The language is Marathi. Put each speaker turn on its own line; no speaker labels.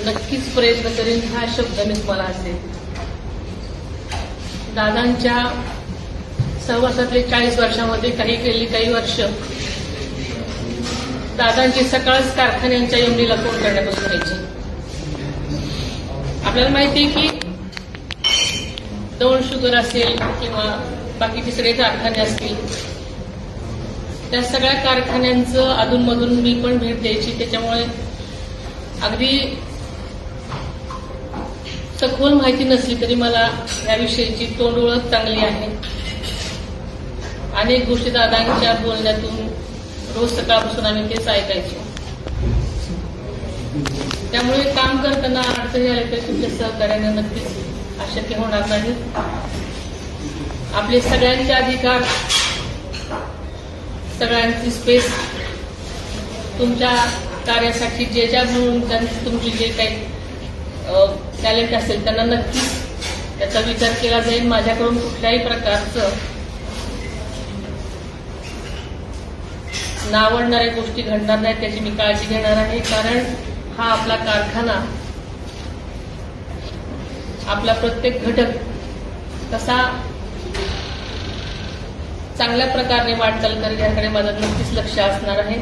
नक्कीच प्रयत्न करेन हा शब्द मी तुम्हाला असेल. दादांच्या सहवासातले 40 वर्षामध्ये काही वर्ष दादांची सकाळच कारखान्यांच्या यमनीला फोन करण्यापासून व्हायची. आपल्याला माहिती आहे की दौंड शुगर असेल किंवा बाकीचे सगळे कारखाने असतील, त्या सगळ्या कारखान्यांचं अधूनमधून मी पण भेट द्यायची. त्याच्यामुळे अगदी सखोल माहिती नसली तरी मला याविषयीची तोंड ओळख चांगली आहे. अनेक गोष्टी दादांच्या बोलण्यातून रोज सकाळपासून आम्ही तेच ऐकायचो. त्यामुळे काम करताना अडचणी आल्या तरी तुमच्या सहकार्याने नक्कीच अशक्य होणार नाही. आपले सगळ्यांचे अधिकार, सगळ्यांची स्पेस, तुमच्या कार्यासाठी जे ज्या म्हणून तुमची जे काही टॅलेंट असेल त्यांना नक्कीच त्याचा विचार केला जाईल. माझ्याकडून कुठल्याही प्रकारचं नावडणाऱ्या गोष्टी घडणार नाहीत त्याची मी काळजी घेणार आहे. कारण हा आपला कारखाना, आपला प्रत्येक घटक कसा चांगल्या प्रकारे वाटचाल करेल याकडे माझं नक्कीच लक्ष असणार आहे.